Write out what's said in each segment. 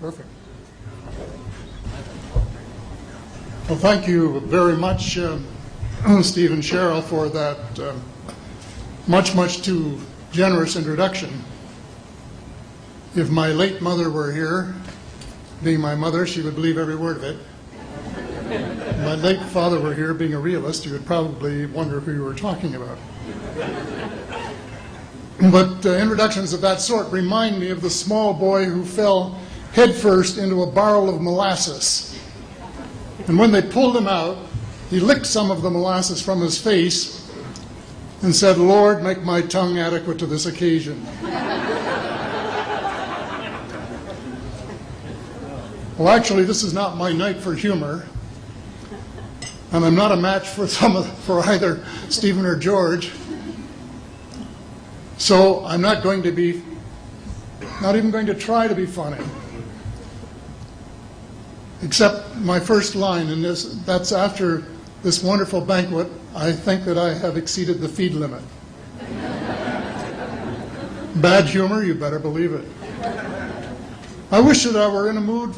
Perfect. Well, thank you very much, Steve and Cheryl, for that much too generous introduction. If my late mother were here, being my mother, she would believe every word of it. If my late father were here, being a realist, he would probably wonder who you were talking about. But introductions of that sort remind me of the small boy who fell headfirst into a barrel of molasses. And when they pulled him out, he licked some of the molasses from his face and said, "Lord, make my tongue adequate to this occasion." Well, actually, this is not my night for humor, and I'm not a match for either Stephen or George. So I'm not even going to try to be funny. Except my first line, and that's after this wonderful banquet, I think that I have exceeded the feed limit. Bad humor, you better believe it. I wish that I were in a mood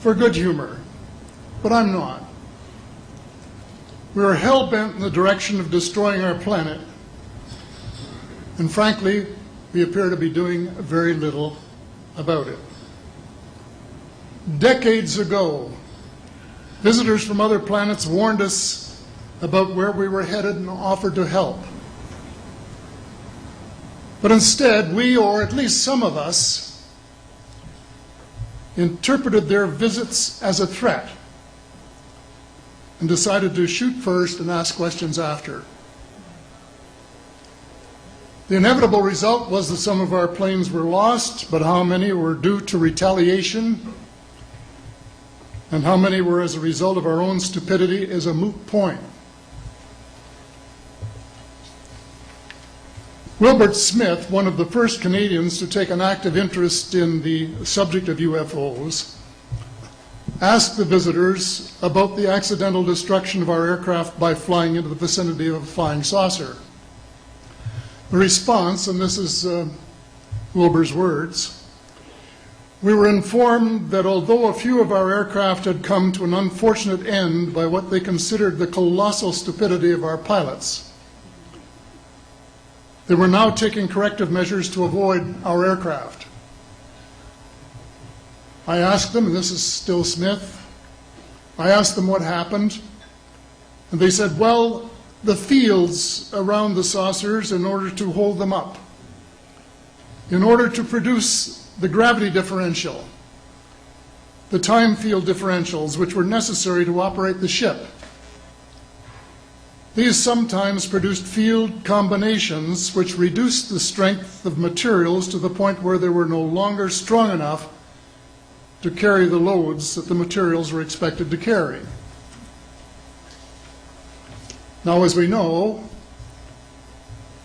for good humor, but I'm not. We are hell-bent in the direction of destroying our planet, and frankly, we appear to be doing very little about it. Decades ago, visitors from other planets warned us about where we were headed and offered to help. But instead, we, or at least some of us, interpreted their visits as a threat and decided to shoot first and ask questions after. The inevitable result was that some of our planes were lost, but how many were due to retaliation and how many were as a result of our own stupidity is a moot point. Wilbert Smith, one of the first Canadians to take an active interest in the subject of UFOs, asked the visitors about the accidental destruction of our aircraft by flying into the vicinity of a flying saucer. The response, and this is Wilbur's words, "We were informed that although a few of our aircraft had come to an unfortunate end by what they considered the colossal stupidity of our pilots, they were now taking corrective measures to avoid our aircraft." I asked them, and this is still Smith, I asked them what happened, and they said, "Well, the fields around the saucers, in order to hold them up, in order to produce the gravity differential, the time field differentials which were necessary to operate the ship. These sometimes produced field combinations which reduced the strength of materials to the point where they were no longer strong enough to carry the loads that the materials were expected to carry." Now, as we know,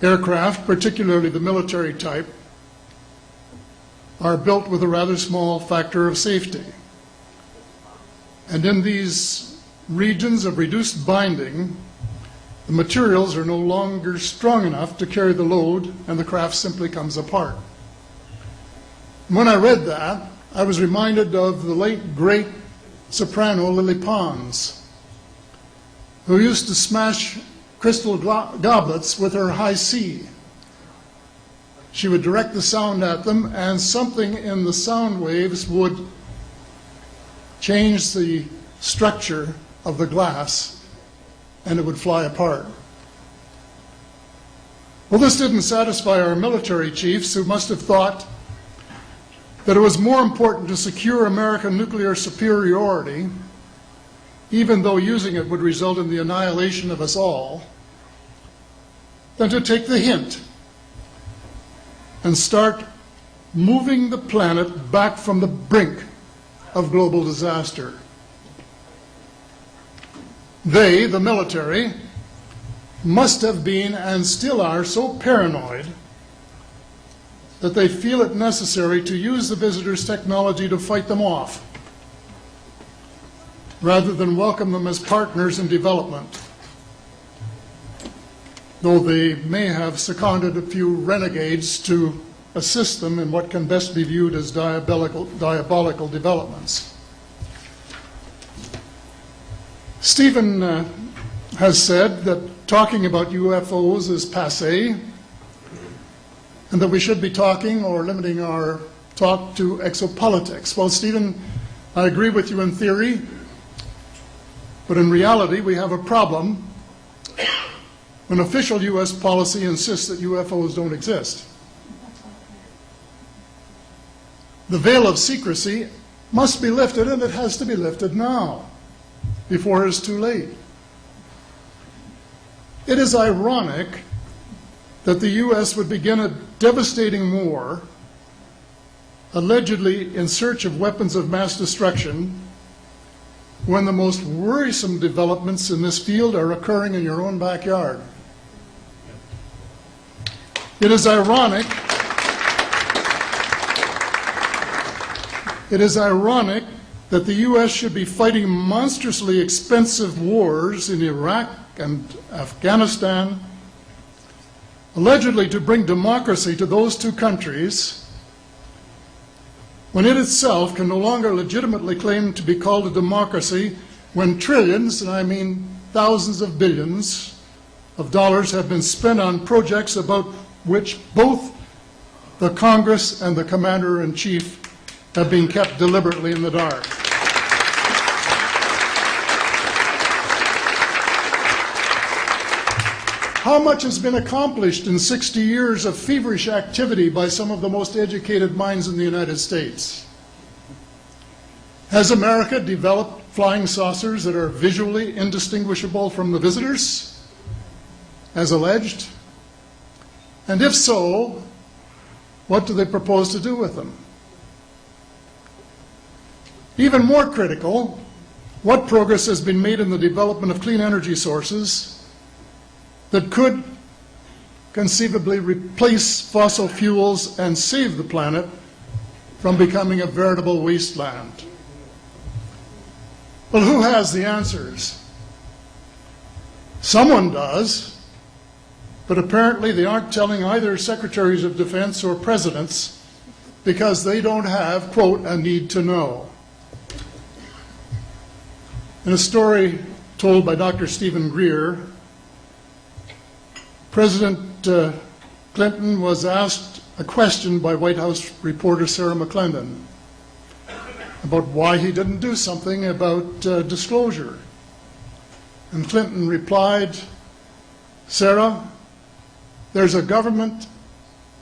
aircraft, particularly the military type, are built with a rather small factor of safety. And in these regions of reduced binding, the materials are no longer strong enough to carry the load, and the craft simply comes apart. When I read that, I was reminded of the late, great soprano Lily Pons, who used to smash crystal goblets with her high C. She would direct the sound at them, and something in the sound waves would change the structure of the glass, and it would fly apart. Well, this didn't satisfy our military chiefs, who must have thought that it was more important to secure American nuclear superiority, even though using it would result in the annihilation of us all, than to take the hint and start moving the planet back from the brink of global disaster. They, the military, must have been and still are so paranoid that they feel it necessary to use the visitors' technology to fight them off, rather than welcome them as partners in development, though they may have seconded a few renegades to assist them in what can best be viewed as diabolical developments. Stephen has said that talking about UFOs is passé, and that we should be talking or limiting our talk to exopolitics. Well, Stephen, I agree with you in theory, but in reality we have a problem when official U.S. policy insists that UFOs don't exist. The veil of secrecy must be lifted, and it has to be lifted now, before it is too late. It is ironic that the U.S. would begin a devastating war, allegedly in search of weapons of mass destruction, when the most worrisome developments in this field are occurring in your own backyard. It is ironic that the U.S. should be fighting monstrously expensive wars in Iraq and Afghanistan, allegedly to bring democracy to those two countries, when it itself can no longer legitimately claim to be called a democracy, when trillions, and I mean thousands of billions of dollars, have been spent on projects about which both the Congress and the Commander-in-Chief have been kept deliberately in the dark. How much has been accomplished in 60 years of feverish activity by some of the most educated minds in the United States? Has America developed flying saucers that are visually indistinguishable from the visitors, as alleged? And if so, what do they propose to do with them? Even more critical, what progress has been made in the development of clean energy sources that could conceivably replace fossil fuels and save the planet from becoming a veritable wasteland? Well, who has the answers? Someone does, but apparently they aren't telling either secretaries of defense or presidents because they don't have, quote, a need to know. In a story told by Dr. Stephen Greer, President Clinton was asked a question by White House reporter Sarah McClendon about why he didn't do something about disclosure. And Clinton replied, "Sarah, there's a government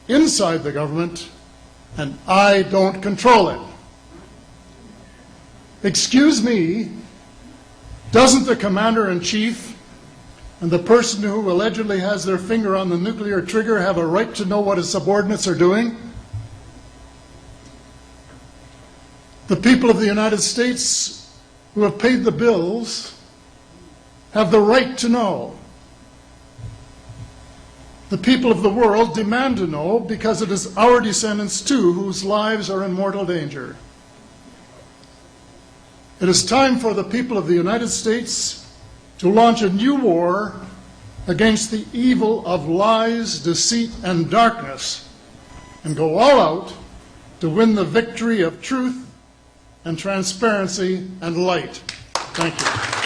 inside the government, and I don't control it." Excuse me, doesn't the Commander-in-Chief and the person who allegedly has their finger on the nuclear trigger have a right to know what his subordinates are doing? The people of the United States who have paid the bills have the right to know. The people of the world demand to know because it is our descendants too whose lives are in mortal danger. It is time for the people of the United States to launch a new war against the evil of lies, deceit, and darkness, and go all out to win the victory of truth and transparency and light. Thank you.